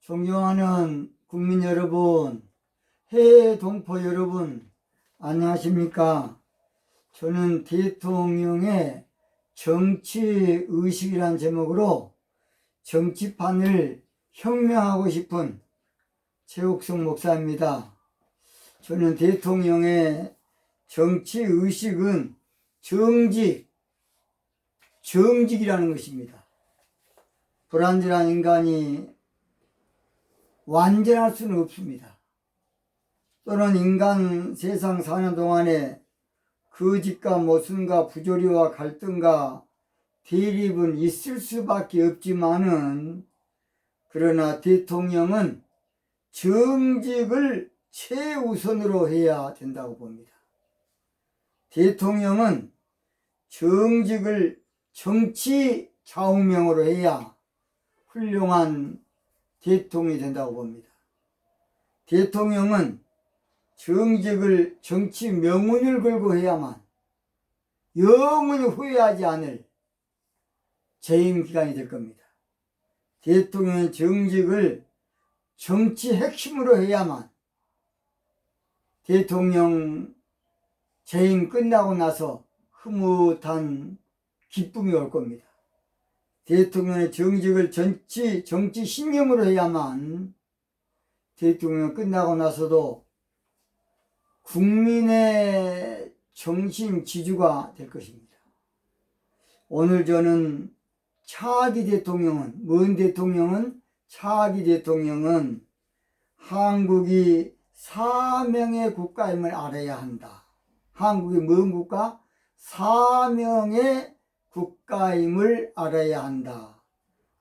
존경하는 국민 여러분, 해외 동포 여러분, 안녕하십니까? 저는 대통령의 정치의식이란 제목으로 정치판을 혁명하고 싶은 최옥성 목사입니다. 저는 대통령의 정치의식은 정직이라는 것입니다. 불완전한 인간이 완전할 수는 없습니다. 또는 인간 세상 사는 동안에 거짓과 모순과 부조리와 갈등과 대립은 있을 수밖에 없지만은, 그러나 대통령은 정직을 최우선으로 해야 된다고 봅니다. 대통령은 정직을 정치 좌우명으로 해야 훌륭한 대통령이 된다고 봅니다. 대통령은 정직을 정치 명운을 걸고 해야만 영원히 후회하지 않을 재임 기간이 될 겁니다. 대통령은 정직을 정치 핵심으로 해야만 대통령 재임 끝나고 나서 흐뭇한 기쁨이 올 겁니다. 대통령의 정직을 정치 신념으로 해야만 대통령 끝나고 나서도 국민의 정신 지주가 될 것입니다. 오늘 저는 차기 대통령은 한국이 사명의 국가임을 알아야 한다. 한국이 뭔 국가? 사명의 국가임을 알아야 한다.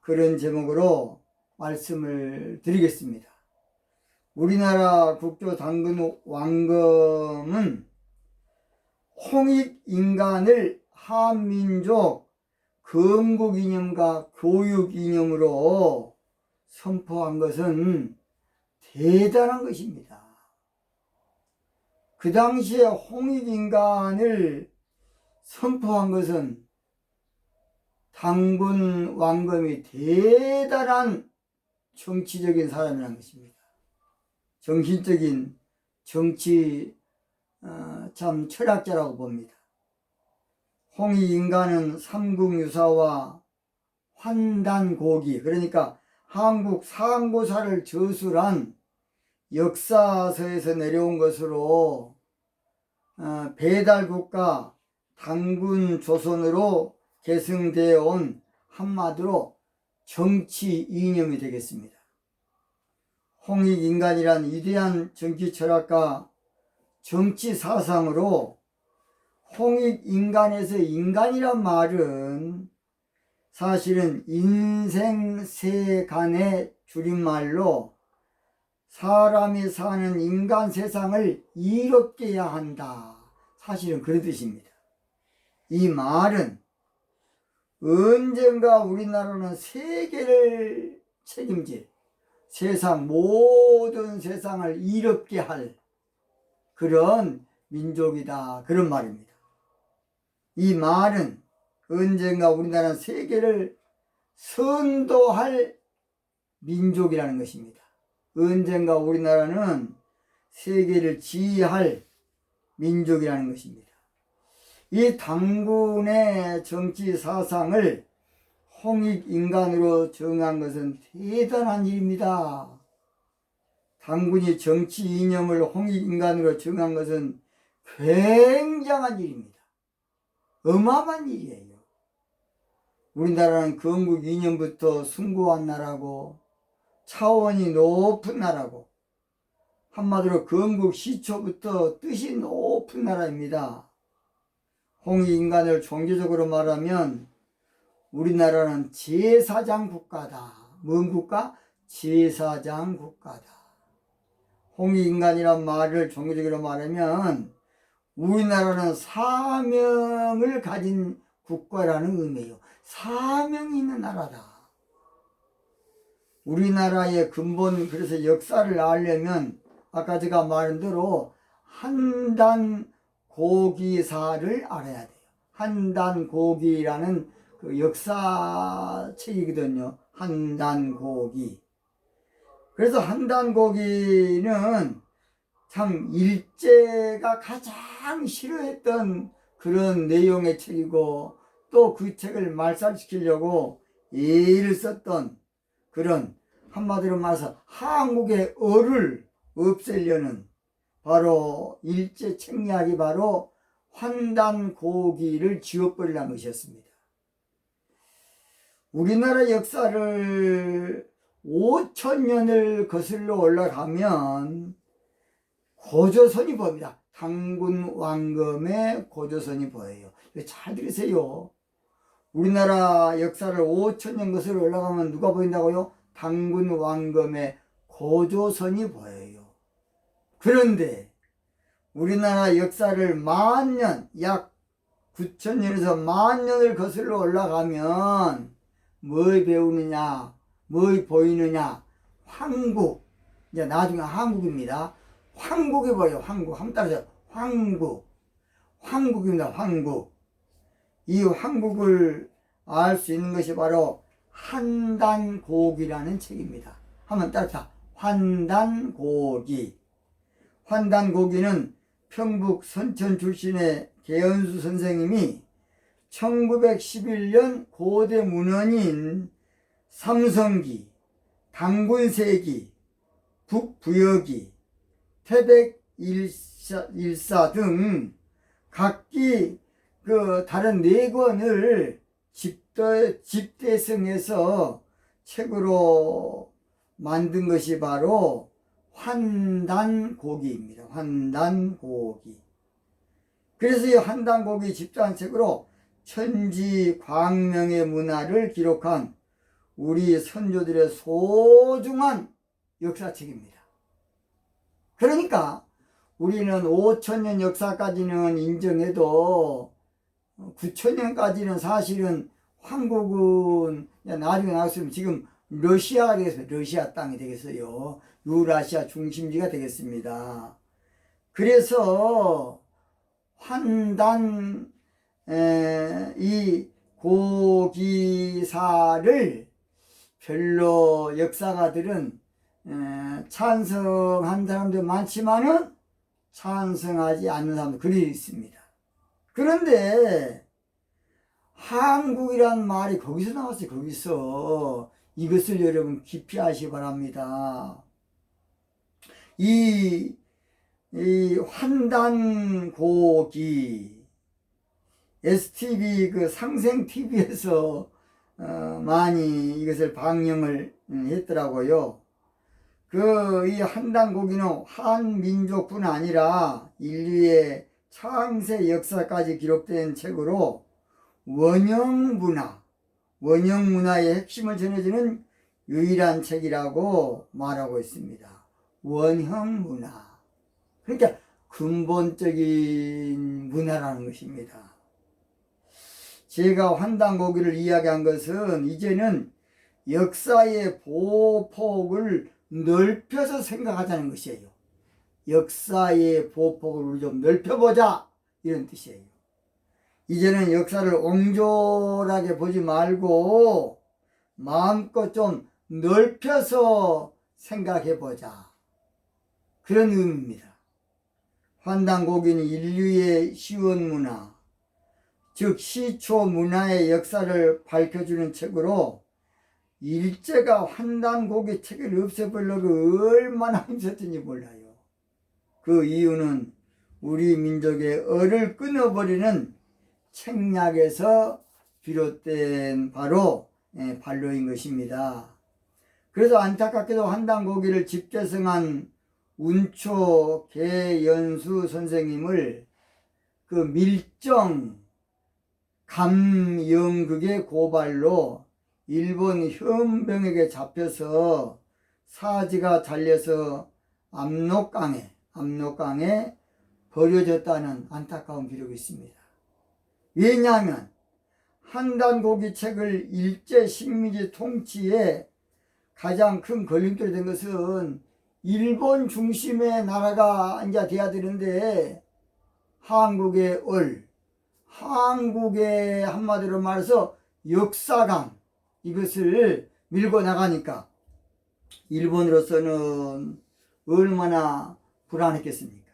그런 제목으로 말씀을 드리겠습니다. 우리나라 국조 당군 왕검은 홍익인간을 한민족 건국이념과 교육이념으로 선포한 것은 대단한 것입니다. 그 당시에 홍익인간을 선포한 것은 당군 왕검이 대단한 정치적인 사람이라는 것입니다. 정신적인 정치 참 철학자라고 봅니다. 홍익인간은 삼국유사와 환단고기, 그러니까 한국 상고사를 저술한 역사서에서 내려온 것으로 배달국가 당군 조선으로 계승되어 온 한마디로 정치 이념이 되겠습니다. 홍익인간이란 위대한 정치 철학가, 정치 사상으로 홍익인간에서 인간이란 말은 사실은 인생세간의 줄임말로 사람이 사는 인간 세상을 이롭게 해야 한다. 사실은 그런 뜻입니다. 이 말은 언젠가 우리나라는 세계를 책임질, 모든 세상을 이롭게 할 그런 민족이다. 그런 말입니다. 이 말은 언젠가 우리나라는 세계를 선도할 민족이라는 것입니다. 언젠가 우리나라는 세계를 지휘할 민족이라는 것입니다. 이 당군의 정치 사상을 홍익인간으로 정한 것은 대단한 일입니다. 당군이 정치 이념을 홍익인간으로 정한 것은 굉장한 일입니다. 어마어마한 일이에요. 우리나라는 건국 이년부터 숭고한 나라고 차원이 높은 나라고, 한마디로 건국 시초부터 뜻이 높은 나라입니다. 홍익인간을 종교적으로 말하면 우리나라는 제사장 국가다. 뭔 국가? 제사장 국가다. 홍익인간이란 말을 종교적으로 말하면 우리나라는 사명을 가진 국가라는 의미예요. 사명이 있는 나라다. 우리나라의 근본, 그래서 역사를 알려면 아까 제가 말한 대로 한단고기사를 알아야 돼요. 한단고기라는 그 역사책이거든요. 한단고기. 그래서 한단고기는 참 일제가 가장 싫어했던 그런 내용의 책이고, 또 그 책을 말살시키려고 애를 썼던 그런, 한마디로 말해서 한국의 어를 없애려는 바로 일제 책략이 바로 환단고기를 지워버리라는 것이었습니다. 우리나라 역사를 5천년을 거슬러 올라가면 고조선이 보입니다. 당군 왕검의 고조선이 보여요. 잘 들으세요. 우리나라 역사를 5천년 거슬러 올라가면 누가 보인다고요? 당군 왕검의 고조선이 보여요. 그런데 우리나라 역사를 만년, 약 9천년에서 만년을 거슬러 올라가면 뭘 배우느냐, 뭘 보이느냐? 황국. 이제 나중에 한국입니다. 황국이 보여요. 황국. 한번 따라서 황국. 황국입니다. 황국. 이 황국을 알 수 있는 것이 바로 환단고기라는 책입니다. 한번 따라서 환단고기. 환단고기는 평북 선천 출신의 개연수 선생님이 1911년 고대 문헌인 삼성기, 당군세기, 북부여기, 태백일사 등 각기 그 다른 4권을 집대성해서 책으로 만든 것이 바로 환단고기입니다. 환단고기. 그래서 이 환단고기 집단책으로 천지 광명의 문화를 기록한 우리 선조들의 소중한 역사책입니다. 그러니까 우리는 5천년 역사까지는 인정해도 9천년까지는 사실은 한국은 나중에 나왔으면 지금 러시아가 되겠어요. 러시아 땅이 되겠어요. 유라시아 중심지가 되겠습니다. 그래서 환단 이 고기사를 별로 역사가들은 찬성한 사람도 많지만은 찬성하지 않는 사람도 그리 있습니다. 그런데 한국이란 말이 거기서 나왔어요. 거기서. 이것을 여러분 깊이 아시기 바랍니다. 이 환단고기 STV 그 상생TV에서 많이 이것을 방영을 했더라고요. 이 환단고기는 한민족뿐 아니라 인류의 창세 역사까지 기록된 책으로 원형문화의 핵심을 전해주는 유일한 책이라고 말하고 있습니다. 원형문화. 그러니까 근본적인 문화라는 것입니다. 제가 환단고기를 이야기한 것은 이제는 역사의 보폭을 넓혀서 생각하자는 것이에요. 역사의 보폭을 우리 좀 넓혀보자, 이런 뜻이에요. 이제는 역사를 옹졸하게 보지 말고 마음껏 좀 넓혀서 생각해보자, 그런 의미입니다. 환단고기는 인류의 시원문화, 즉 시초 문화의 역사를 밝혀주는 책으로 일제가 환단고기 책을 없애보려고 얼마나 힘썼는지 몰라요. 그 이유는 우리 민족의 어를 끊어버리는 책략에서 비롯된 바로 발로인 것입니다. 그래서 안타깝게도 환단고기를 집대성한 운초 개연수 선생님을 그 밀정 감영극의 고발로 일본 현병에게 잡혀서 사지가 잘려서 압록강에 버려졌다는 안타까운 기록이 있습니다. 왜냐하면 환단고기 책을 일제 식민지 통치에 가장 큰 걸림돌이 된 것은 일본 중심의 나라가 이제 돼야 되는데 한국의 한국의 한마디로 말해서 역사관, 이것을 밀고 나가니까 일본으로서는 얼마나 불안했겠습니까?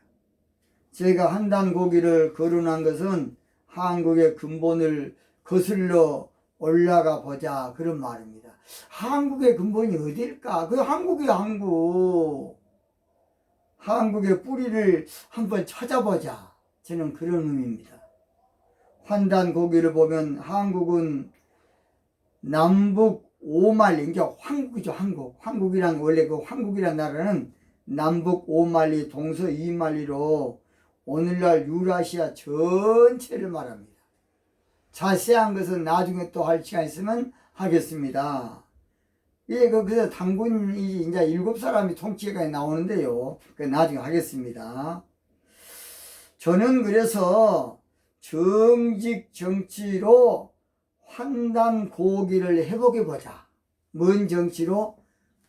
제가 한단 고기를 거론한 것은 한국의 근본을 거슬러 올라가 보자, 그런 말입니다. 한국의 근본이 어딜까? 그 한국이야, 한국. 한국의 뿌리를 한번 찾아보자, 저는 그런 의미입니다. 환단 고기를 보면 한국은 남북 5만리, 이게 황국이죠, 한국. 한국이란, 원래 그 한국이란 나라는 남북 5만리, 동서 2만리로 오늘날 유라시아 전체를 말합니다. 자세한 것은 나중에 또 할 시간 있으면 하겠습니다. 예, 그래서 당군이 이제 7사람이 통치가 나오는데요. 그 나중에 하겠습니다. 저는 그래서 정직 정치로 환단 고기를 회복해 보자. 뭔 정치로?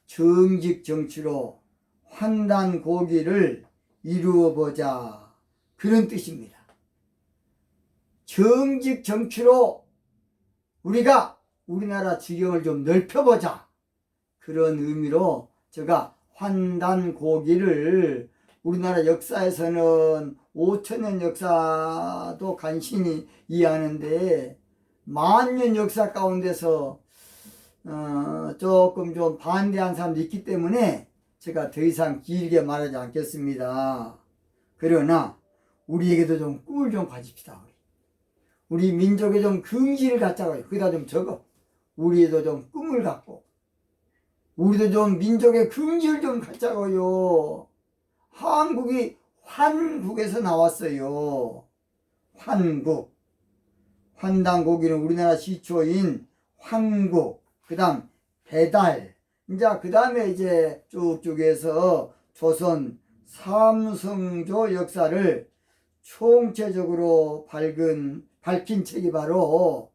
정직 정치로 환단 고기를 이루어 보자, 그런 뜻입니다. 정직 정치로 우리가 우리나라 지경을 좀 넓혀보자, 그런 의미로 제가 환단 고기를, 우리나라 역사에서는 5천년 역사도 간신히 이해하는데 만년 역사 가운데서 조금 좀 반대한 사람도 있기 때문에 제가 더 이상 길게 말하지 않겠습니다. 그러나 우리에게도 좀 꿈을 좀 가집시다. 우리 민족에 좀 긍지를 갖자고요. 거기다 좀 적어. 우리도 좀 꿈을 갖고 우리도 좀 민족의 긍지를 좀 갖자고요. 한국이 환국에서 나왔어요. 환국. 환단고기는 우리나라 시초인 환국, 그 다음 배달, 이제 그 다음에 이제 쭉쭉 해서 조선 삼성조 역사를 총체적으로 밝힌 책이 바로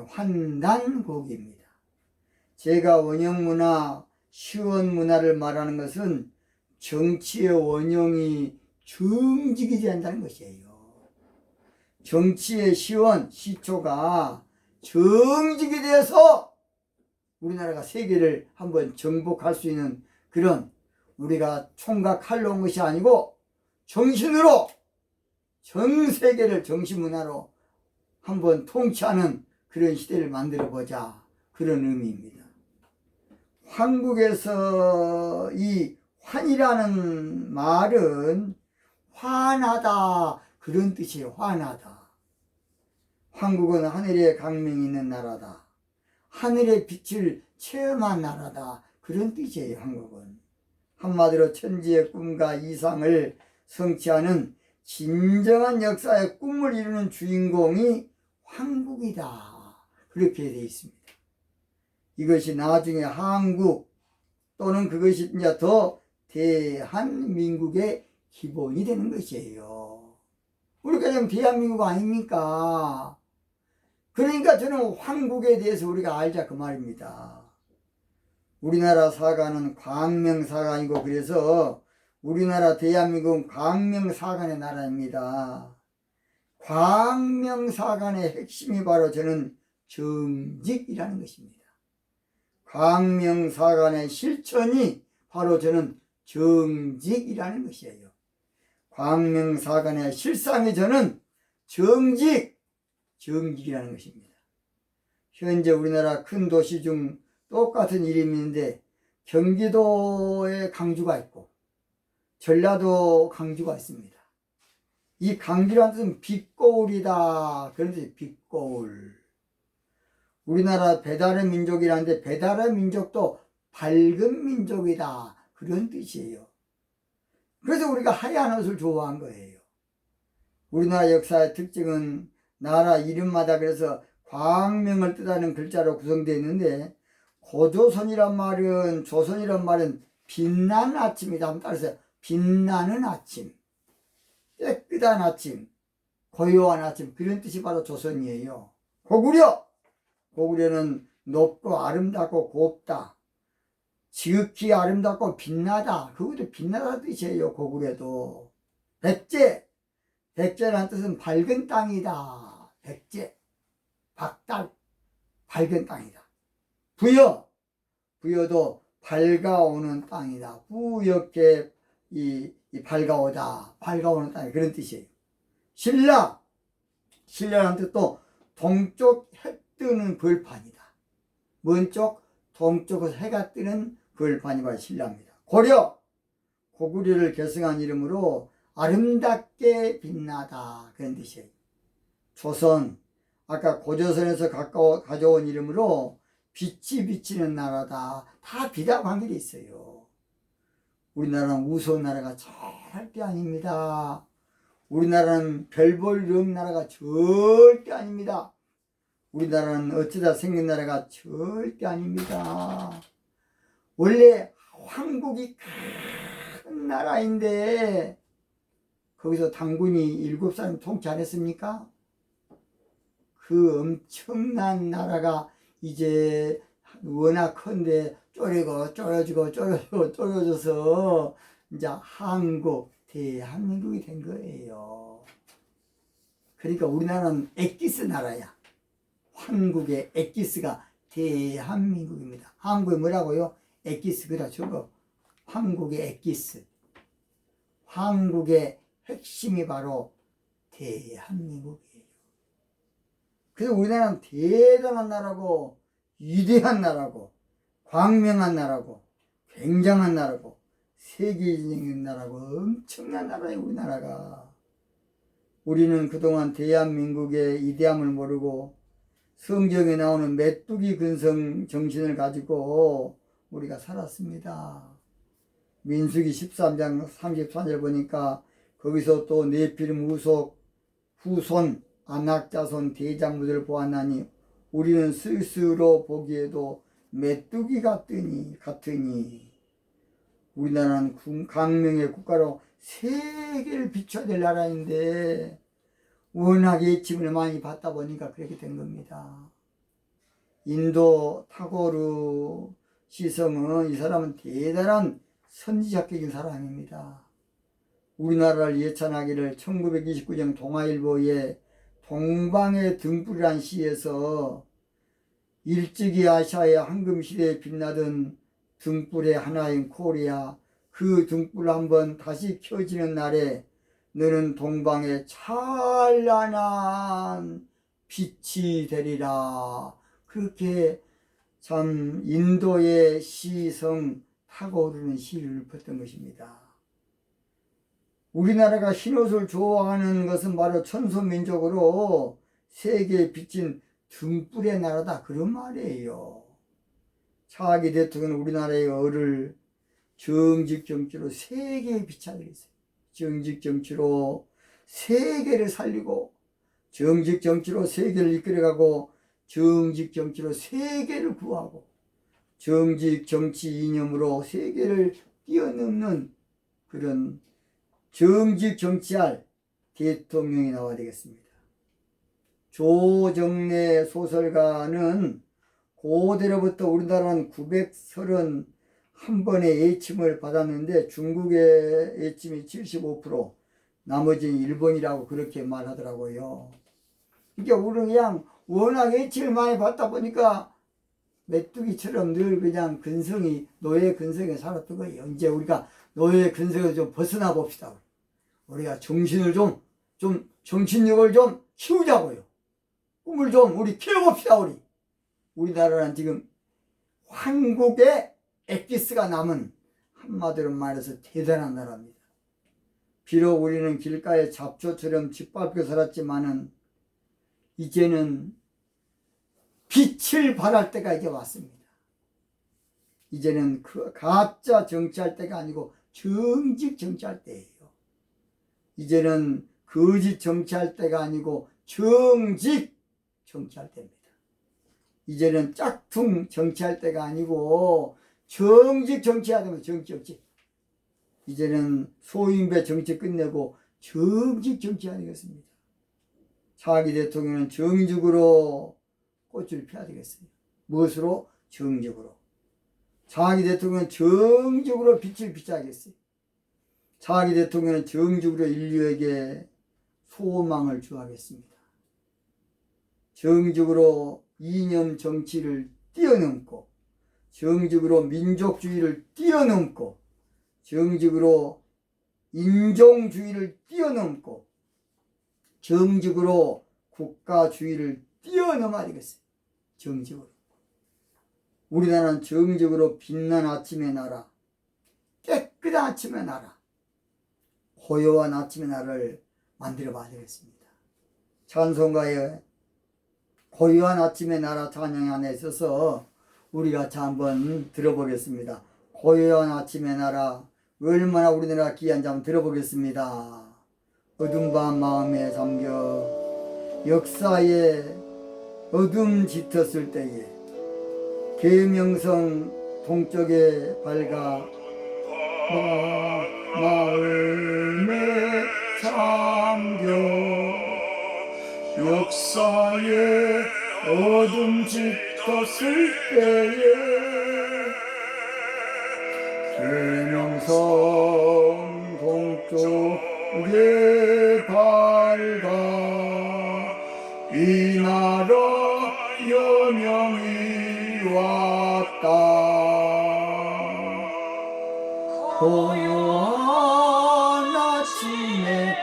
환단고기입니다. 제가 원형문화, 시원문화를 말하는 것은 정치의 원형이 정직이 된다는 것이에요. 정치의 시원, 시초가 정직이 돼서 우리나라가 세계를 한번 정복할 수 있는 그런, 우리가 총각 칼로 온 것이 아니고 정신으로 전 세계를 정신문화로 한번 통치하는 그런 시대를 만들어 보자, 그런 의미입니다. 한국에서 이 환이라는 말은 환하다, 그런 뜻이에요. 환하다. 한국은 하늘의 강명이 있는 나라다. 하늘의 빛을 체험한 나라다, 그런 뜻이에요. 한국은 한마디로 천지의 꿈과 이상을 성취하는 진정한 역사의 꿈을 이루는 주인공이 한국이다, 그렇게 되어 있습니다. 이것이 나중에 한국 또는 그것이 이제 더 대한민국의 기본이 되는 것이에요. 우리가 지금 대한민국 아닙니까? 그러니까 저는 한국에 대해서 우리가 알자, 그 말입니다. 우리나라 사관은 광명사관이고, 그래서 우리나라 대한민국은 광명사관의 나라입니다. 광명사관의 핵심이 바로 저는 정직이라는 것입니다. 광명사관의 실천이 바로 저는 정직이라는 것이에요. 광명사관의 실상이 저는 정직이라는 것입니다. 현재 우리나라 큰 도시 중 똑같은 이름이 있는데 경기도에 강주가 있고 전라도 강주가 있습니다. 이 강주라는 뜻은 빛거울이다, 그런 뜻이 빛거울. 우리나라 배달의 민족이라는데 배달의 민족도 밝은 민족이다, 그런 뜻이에요. 그래서 우리가 하얀 옷을 좋아한 거예요. 우리나라 역사의 특징은 나라 이름마다 그래서 광명을 뜻하는 글자로 구성되어 있는데, 고조선이란 말은, 조선이란 말은 빛나는 아침이다 하면 따라서 빛나는 아침, 깨끗한 아침, 고요한 아침, 그런 뜻이 바로 조선이에요. 고구려는 높고 아름답고 곱다, 지극히 아름답고 빛나다, 그것도 빛나다 뜻이에요. 고구려도. 백제라는 뜻은 밝은 땅이다. 백제, 박달, 밝은 땅이다. 부여도 밝아오는 땅이다. 뿌옇게 밝아오는 땅이 그런 뜻이에요. 신라라는 뜻도 동쪽 해 뜨는 벌판이다. 먼 쪽? 동쪽에서 해가 뜨는 벌판이 바로 신라입니다. 고구려를 계승한 이름으로 아름답게 빛나다 그런 뜻이에요. 조선, 아까 고조선에서 가져온 이름으로 빛이 비치는 나라다. 다 비다 관계가 있어요. 우리나라는 무서운 나라가 절대 아닙니다. 우리나라는 별 볼 일 없는 나라가 절대 아닙니다. 우리나라는 어쩌다 생긴 나라가 절대 아닙니다. 원래 황국이 큰 나라인데 거기서 당군이 7사람 통치 안 했습니까? 그 엄청난 나라가 이제 워낙 큰데 쪼려져서 이제 대한민국이 된 거예요. 그러니까 우리나라는 엑기스 나라야. 한국의 엑기스가 대한민국입니다. 한국에 뭐라고요? 엑기스 그다 저거. 한국의 엑기스. 한국의 핵심이 바로 대한민국이에요. 그래서 우리나라는 대단한 나라고 위대한 나라고 광명한 나라고 굉장한 나라고 세계적인 나라고 엄청난 나라예요. 우리나라가. 우리는 그동안 대한민국의 이대함을 모르고 성경에 나오는 메뚜기 근성 정신을 가지고 우리가 살았습니다. 민수기 13장 34절 보니까 거기서 또 네피림 후손 안악자손 대장부들을 보았나니 우리는 스스로 보기에도 메뚜기 같으니 우리나라는 강명의 국가로 세계를 비춰야 될 나라인데 워낙 예침을 많이 받다 보니까 그렇게 된 겁니다. 인도 타고르 시성은 이 사람은 대단한 선지자격인 사람입니다. 우리나라를 예찬하기를 1929년 동아일보에 동방의 등불이란 시에서 일찍이 아시아의 황금시대에 빛나던 등불의 하나인 코리아, 그 등불 한번 다시 켜지는 날에 너는 동방의 찬란한 빛이 되리라. 그렇게 참 인도의 시성 타고오르는 시를 읊었던 것입니다. 우리나라가 흰옷을 좋아하는 것은 바로 천소민족으로 세계에 비친 등불의 나라다 그런 말이에요. 차기 대통령은 우리나라의 얼을 정직정치로 세계에 비춰야 되겠어요. 정직정치로 세계를 살리고 정직정치로 세계를 이끌어가고 정직정치로 세계를 구하고 정직정치 이념으로 세계를 뛰어넘는 그런 정직정치할 대통령이 나와야 되겠습니다. 조정래 소설가는 고대로부터 우리나라는 931번의 예침을 받았는데 중국의 예침이 75%, 나머지는 일본이라고 그렇게 말하더라고요. 그러니까 우리는 그냥 워낙 예침을 많이 받다 보니까 메뚜기처럼 늘 그냥 노예 근성에 살았던 거예요. 이제 우리가 노예 근성에서 좀 벗어나 봅시다. 우리가 정신을 정신력을 좀 키우자고요. 꿈을 좀 우리 키워봅시다. 우리나라는 지금 한국의 엑기스가 남은 한마디로 말해서 대단한 나라입니다. 비록 우리는 길가의 잡초처럼 짓밟혀 살았지만은 이제는 빛을 발할 때가 이제 왔습니다. 이제는 그 가짜 정치할 때가 아니고 정직 정치할 때예요. 이제는 거짓 정치할 때가 아니고 정직 정치할 때입니다. 이제는 짝퉁 정치할 때가 아니고 정직 정치해야 됩니다. 정직. 이제는 소인배 정치 끝내고 정직 정치해야 되겠습니다. 차기 대통령은 정직으로 꽃을 펴야 되겠어요. 무엇으로? 정직으로. 차기 대통령은 정직으로 빛을 비춰야겠어요. 차기 대통령은 정직으로 인류에게 소망을 주하겠습니다. 정직으로 이념 정치를 뛰어넘고 정직으로 민족주의를 뛰어넘고 정직으로 인종주의를 뛰어넘고 정직으로 국가주의를 뛰어넘어야 되겠어요. 정직으로. 우리나라는 정직으로 빛난 아침의 나라, 깨끗한 아침의 나라, 고요한 아침의 나라를 만들어 봐야 되겠습니다. 찬송가에 고요한 아침의 나라 찬양 안에 있어서 우리 같이 한번 들어보겠습니다. 고요한 아침의 나라, 얼마나 우리나라 귀한지 한번 들어보겠습니다. 어둠 밤 마음에 잠겨 역사에 어둠 짙었을 때에 계명성 동쪽에 밝아 마음에 잠겨 역사에 어둠 짙었을 때에 계명성 동쪽에 밝아 이 나라 여명이 왔다. 고요한 아침의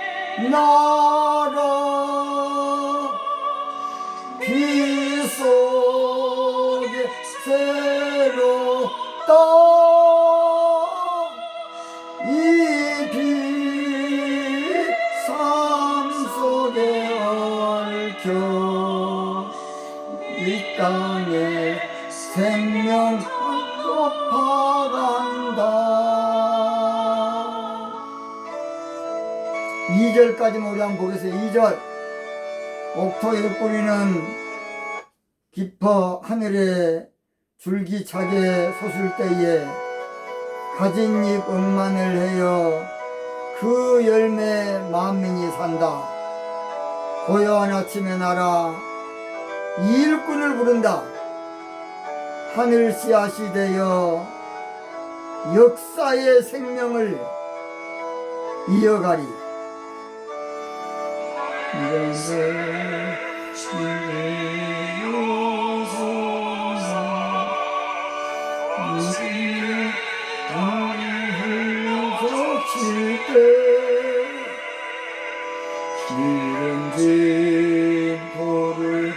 나라 비 속에 새롭다. 이 빛 삶 속에 얽혀 이 땅에 생명 높아간다. 2절까지만 우리 한번 보겠습니다. 2절 옥토의 뿌리는 깊어 하늘에 줄기차게 솟을 때에 가진 잎 억만을 헤어 그 열매 만민이 산다. 고요한 아침의 나라 일꾼을 부른다. 하늘 씨앗이 되어 역사의 생명을 이어가리. 기름진 돌을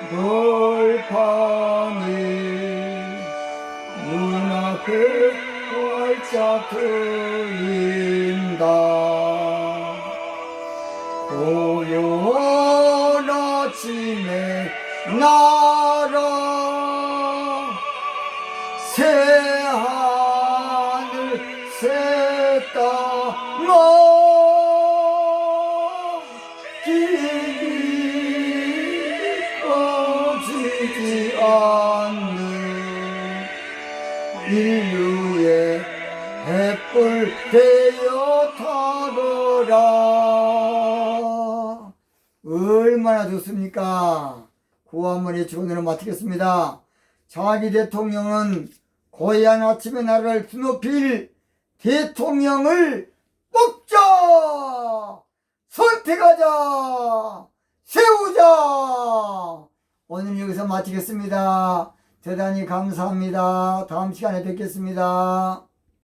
돌파니 눈앞에 활짝 트인다. 고요한 아침의 나라 새 하늘 새 땅 길이 꺼지지 않는 인류의 햇불 되어 타거라. 얼마나 좋습니까? 구한문의 주문으로 마치겠습니다. 차기 대통령은 고요한 아침의 나라를 드높일 대통령을 뽑자! 선택하자! 세우자! 오늘 여기서 마치겠습니다. 대단히 감사합니다. 다음 시간에 뵙겠습니다.